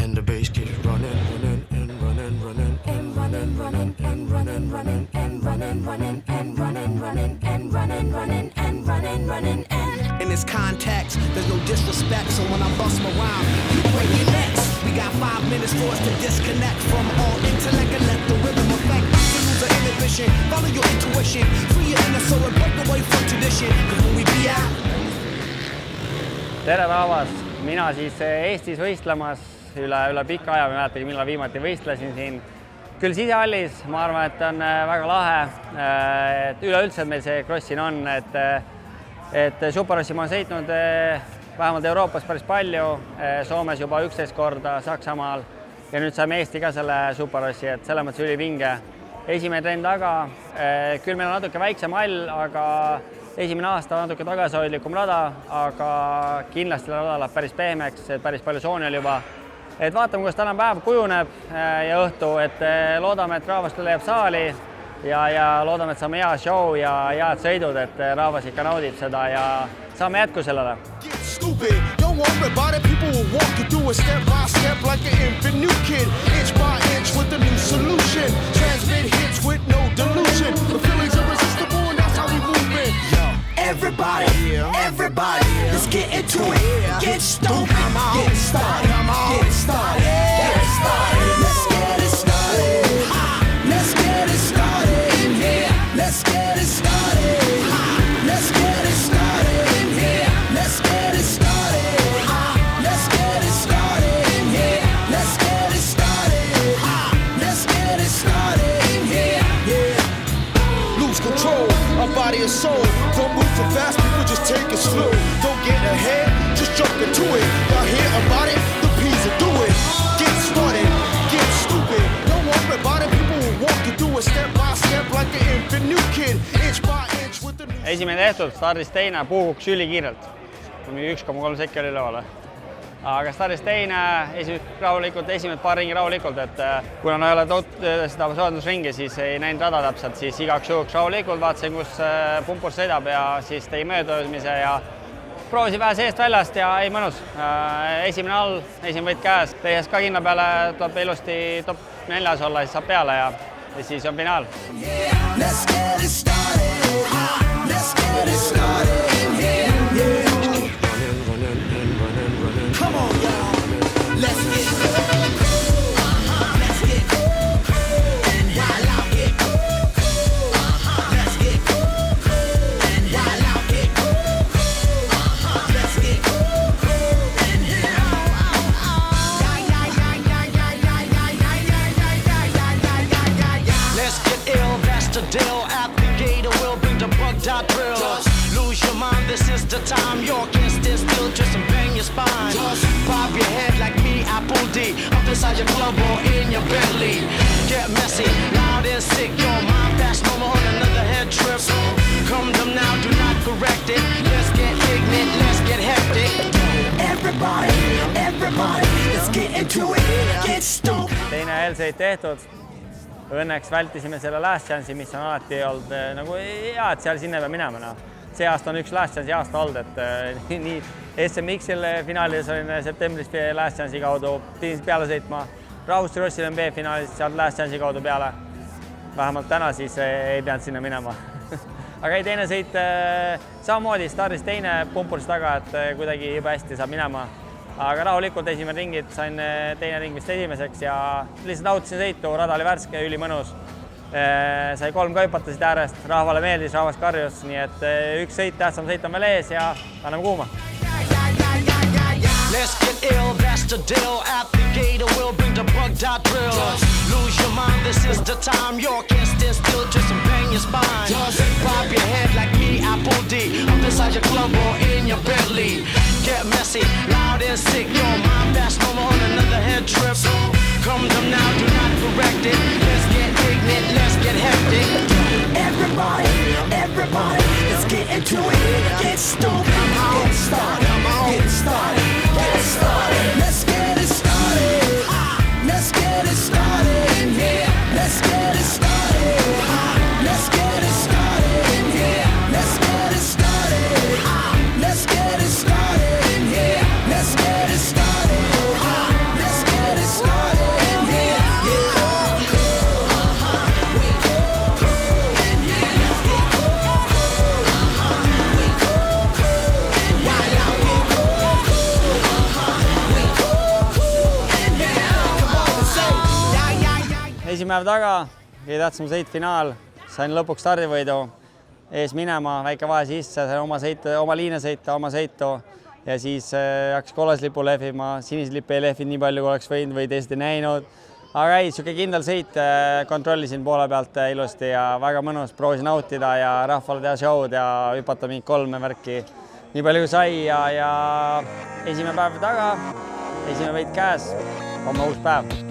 and the bass keeps running, running, and running, running, and running, running, and running, running, and running, running, and running, running, and running, running, and running, running, and in this context, there's no disrespect. So when I bust my rhyme, you break your necks. We got 5 minutes for us to disconnect from all intellect and let the rhythm affect. To lose the inhibition, follow your intuition, free your inner soul and break away from tradition. Cause when we be out. Tere rahvas, mina siis Eestis võistlemas üle pika aja, ma mäletagi, millal viimati võistlesin siin. Küll sisehallis, ma arvan, et on väga lahe, et üleüldse meil see cross siin on, et Superrossi ma olen sõitnud vähemalt Euroopas päris palju, Soomes juba 11 korda, Saksamaal ja nüüd saime Eesti ka selle Superrossi, et selles mõttes ülivinge. Esimene trenn taga, küll meil on natuke väiksem hall, aga esimene aasta on natuke tagasihoidlikum rada, aga kindlasti rada läheb päris pehmeks, päris palju sooni oli juba. Et vaatame, kuidas täna päev kujuneb ja õhtu, et loodame, et rahvas leiab saali ja loodame, et saame hea show ja head sõidud, et rahvas ikka naudib seda ja saame jätku sellele. Don't worry about it, people will walk you through it step by step like an infant new kid, inch by inch with a new solution, transmit hits with no delusion, the feelings irresistible and that's how we move it. Everybody, everybody, let's get into it, get stoked, get started, get started, get started, let's get it started, let's get it started in here, let's get it started, let's get it started in here, let's get it started, let's get it started in here, let's get it started, let's get it started in here, yeah. Lose control, our body and soul. Don't move too fast, people just take it slow. Don't get ahead, just jump into it. Y'all hear about it? The P's will do it. Get started, get stupid. Don't worry about it, people will walk you through it step by step like an infant new kid, inch by inch with the new... Esimene tehtud, stardis teine, puhuks ülikiirelt. 1,3 sekki oli lõvale. Aga stardis teine, esimene paar ringi rahulikult, et kuna ei ole seda soojendusringi, siis ei näinud rada täpselt, siis igaks juhuks rahulikult vaatasin, kus pumpur sõidab ja siis tegi möödumise ja proovisin vähe seest väljast ja ei mõnus. Esimene all, esimene võit käes, teises ka hinna peale tuleb ilusti top 4 olla, siis saab peale ja siis on finaal. Let's get it started, let's get it started in here. Come on, y'all. Let's get cool. Let's get cool. And while I get cool. Let's get cool. And while I get cool. Let's get cool. And let's get ill, that's the deal. Applicator will bring the bug.drill. Lose your mind, this is the time. You're against this still, just bang your spine. Pop your head like me, Apple D. Up inside your club or in your Bentley. Get messy, loud and sick. Your mind fast, no more on another head trip. Come them now, do not correct it. Let's get ignorant, let's get hectic. Everybody, everybody, let's get into it. Get stoked. Teine eelsõit tehtud. Õnneks vältisime selle last chance'i, mis on alati olnud nagu hea, et seal sinna ei pea minema. See aasta on üks last chance'i aasta olnud, et nii SMX-il finaalides olin septembris last chance'i kaudu, pidin peale sõitma. Rahvuste Rossil on B-finaalis, sealt last chance'i kaudu peale. Vähemalt täna siis ei pidanud sinna minema. Aga ei teine sõit samamoodi, stardis teine pumpurist taga, et kuidagi juba hästi saab minema. Aga rahulikult esimene ringid, sain teine ring vist esimeseks ja lihtsalt nautisin sõitu, rada oli värske, üli mõnus. Sai 3 kaipatasid äärest, rahvale meeldis, rahvas karjus, nii et üks sõit, tähtsam sõit on veel ees ja anname kuuma. Let's get ill, that's the deal. Applicator will bring the bug.drill. Lose your mind, this is the time. You're against this still, just bang your spine. Pop your head like me, Apple D. Up inside your club or in your Bentley. Get messy, loud and sick. Your mind fast, no more on another head trip. Come them now, do not correct it. Let's get ignorant, let's get hectic. Everybody, everybody, let's get into it. Get stoked, get started, get started, get started. Let's get it started. Let's get it started in here. Let's get it started. Let's get it started in here. Let's get it started. Let's get it started in here. Let's get it started. Let's get it esimene päev taga, kõige tähtsam sõit finaal, sain lõpuks stardivõidu ees minema, väike vahe sisse, sain oma liine sõita, oma sõitu ja siis hakkas kollaslipu lehvima, sinislipp ei lehvinud nii palju, kui oleks võinud või teised ei näinud. Aga ei, siuke kindel sõit, kontrollisin poole pealt ilusti ja väga mõnus, proovisin nautida ja rahvale teha show'd ja hüpata mingi 3 värki nii palju kui sai ja esimene päev taga, esimene võit käes, homme uus päev.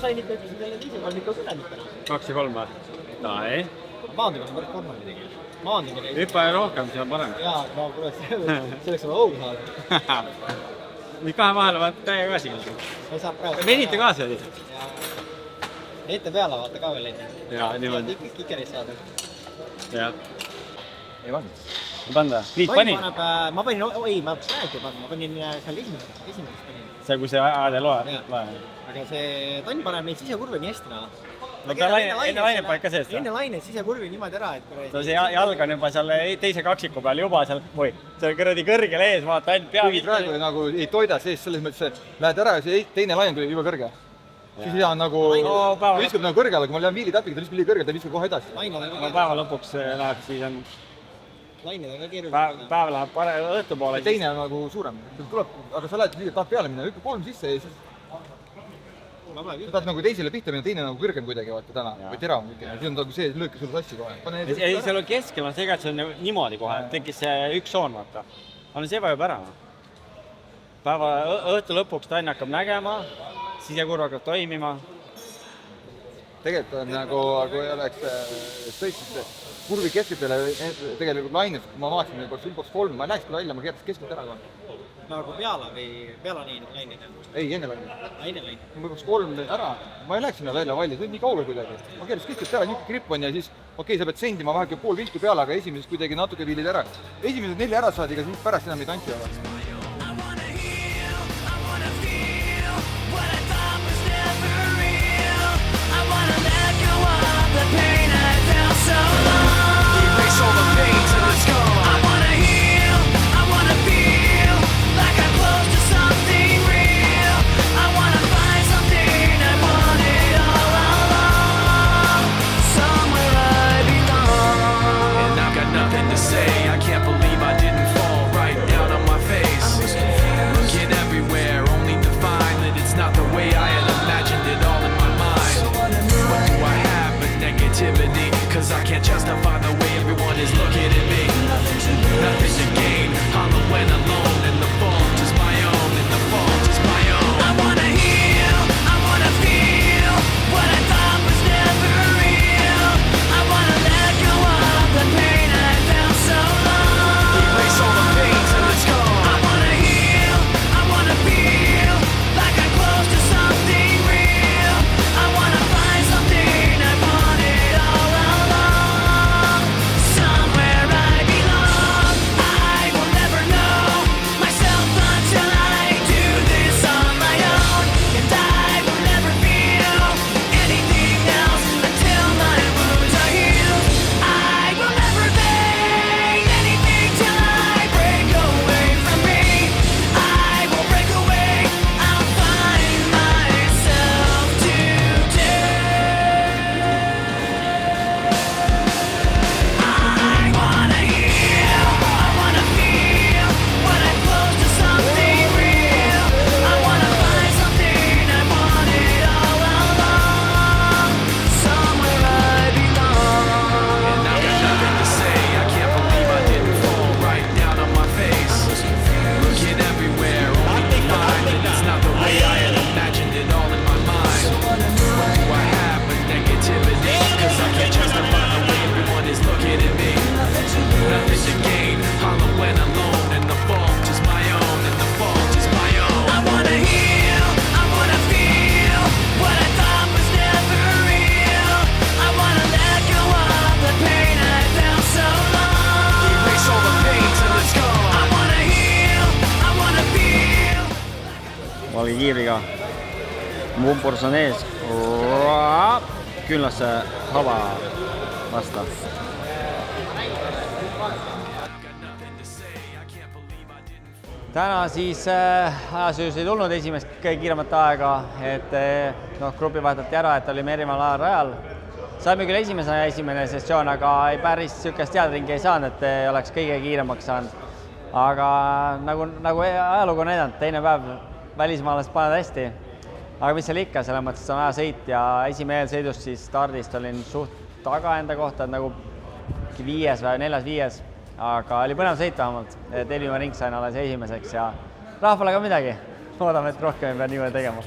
Sain ikka selle viisipäeval ikka kõneditena. 2 ja 3 või? Ei. Maandiga on päris korda midagi. Maandiga neid. Hüppa ja rohkem, see on parem. Jaa, ma kuule, selleks on hoogu saada. Nii kahe vahele vaata täiega ka siin. Ei saab praegu. Venite ka see lihtsalt. Ette peale vaata ka veel enne. Jaa, niimoodi. Kikeris saada. Jah. Ei pannud. Ei panda? Liit pani? Ma panin, ei, ma praegu ei pannud. Ma panin seal esimesest panin. See, kui see ajad ei loe? Aga see Tann paneb neid sisekurve nii hästi näha. No ta enne lainet paik ka seest? Enne lainet sisekurvi niimoodi ära, et... No see jalg on juba seal teise kaksiku peal juba seal, seal kõradi kõrgel ees, vaata ainult pea... Kuigi praegu nagu ei toida sees selles mõttes, et lähed ära ja see teine laine tuleb juba kõrge. Siis ei saa nagu... viskab nagu kõrgele, kui ma lähen viilitapiga, ta viskab liiga kõrgele, ta viskab kohe edasi. Päeva lõpuks läheb, siis on... Lained on ka keeruline. Päev läheb õhtu poole. Teine on nagu suurem. Aga sa lähed liiga tahad peale minna, hüppe 3 sisse ja siis... Sa tahad nagu teisele pihta minna, teine nagu kõrgem kuidagi vaata täna. Või teravam ikkagi. Siis on nagu see lööki sulle sassi kohe. Ei, seal on keskel on seega, et see on niimoodi kohe. Tekkis see üks soon, vaata. Aga see vajub ära. Päeva õhtu lõpuks Tann hakkab nägema, sisekurv hakkab toimima. Tegelikult on nagu, kui oleks sõitnud kurvi kesketele, tegelikult laines, kui ma vaatasin, et inbox 3, ma läheks välja, ma keertas keskelt ära kohe. Nagu peala või peala lained? Ei, enne laine. Enne laine? Ma inbox 3 ära, ma ei läheks sinna välja valli, see on nii kaugel kuidagi. Ma keeras keskelt ära, niisugune gripp on ja siis, okei, sa pead sendima vahepeal pool viltu peale, aga esimeses kuidagi natuke viilid ära. Esimesed 4 ära saad, ega siis pärast enam ei tantsi ole. And I've got nothing to say. I can't believe I didn't fall right down on my face. valge kiivriga. Mumpurs on ees. Küünlasse haba vasta. Täna siis ajasöös ei tulnud esimest kõige kiiremat aega, et grupi vahetati ära, et olime erineval ajal rajal. Saime küll esimene sessioon, aga päris niisugust teadringi ei saanud, et ei oleks kõige kiiremaks saanud. Aga nagu ajalugu on näidanud, teine päev välismaalast panevad hästi. Aga mis seal ikka, selles mõttes on ajasõit ja esimehel sõidust siis stardist olin suht taga enda kohta, nagu 5. või 4.5. Aga oli põnev sõit vähemalt, et eelmine ring sain alles esimeseks ja rahvale ka midagi. Loodame, et rohkem ei pea niimoodi tegema.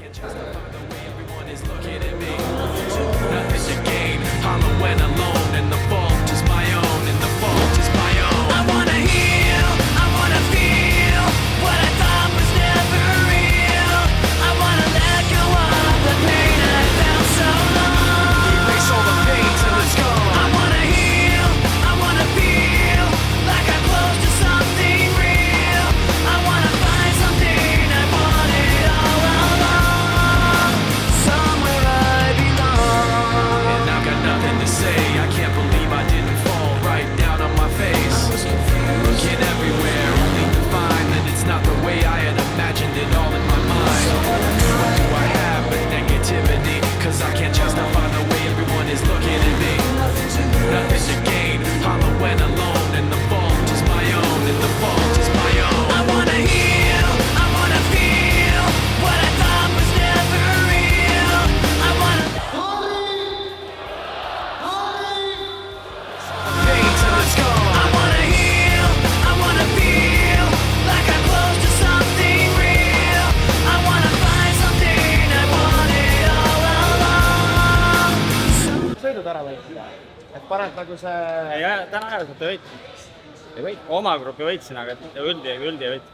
Parem nagu see... Ei, täna ajaliselt ei võit. Oma grupi võitsin, aga üldi ei võit.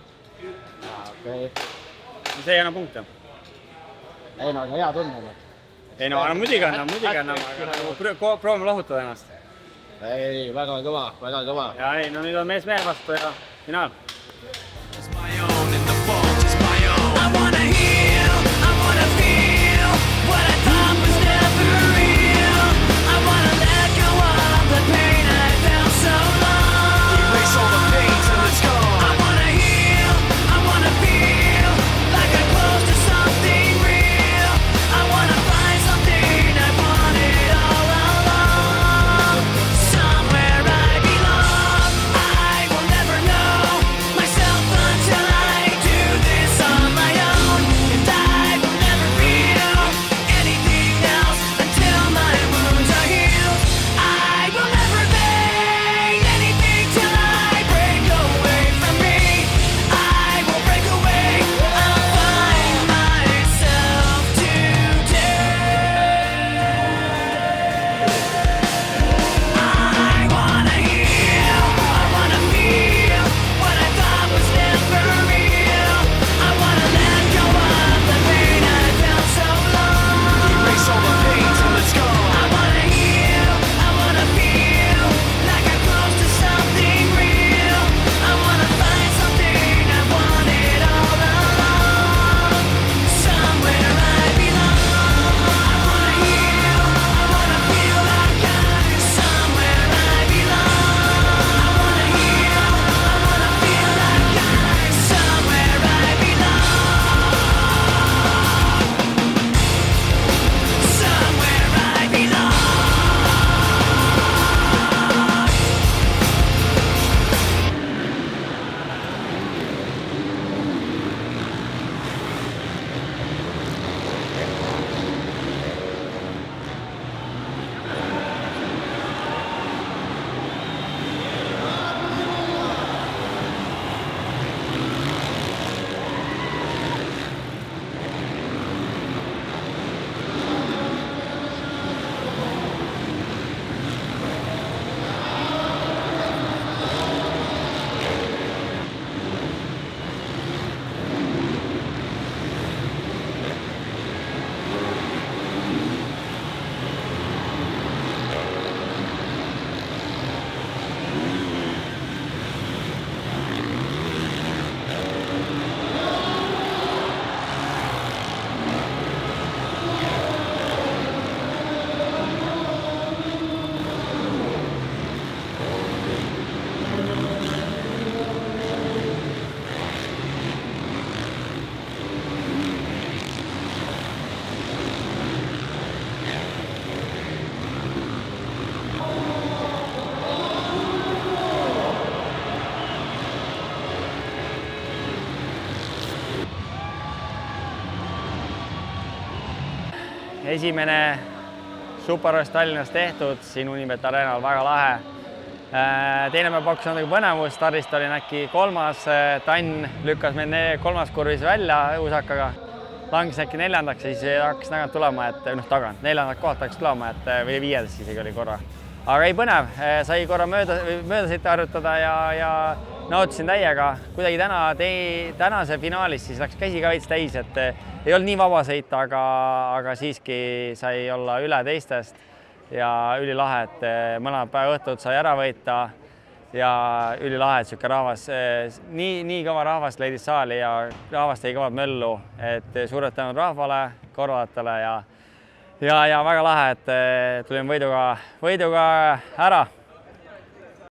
Okay. See ei anna punkte. Ei no, aga hea tunne. Ei no, muidugi annab, aga proovime lahutada ennast. Ei, väga kõva. Ja ei, no nüüd on mees mehe vastu ja finaal. esimene Superross Tallinnas tehtud, siin Unibet Arenal, väga lahe. Teine päev pakkus natuke põnevust, stardist olin äkki 3. Tann lükkas meid 3. kurvis välja uusakaga. Langes äkki 4. ja siis hakkas tagant tulema, et tagant 4. kohalt hakkas tulema, et või 5. isegi oli korra. Aga ei põnev, sai korra mööda sõita harjutada ja nautisin täiega. Kuidagi tänase finaalis siis läks käsi ka veits täis, et ei olnud nii vaba sõita, aga siiski sai olla üle teistest ja ülilahe, et mõlemad päeva õhtud sai ära võita ja ülilahe, et siuke rahvas, nii kõva rahvast leidis saali ja rahvast tegi kõvad möllu, et suured tänud rahvale, korraldajatele ja väga lahe, et tulin võiduga ära.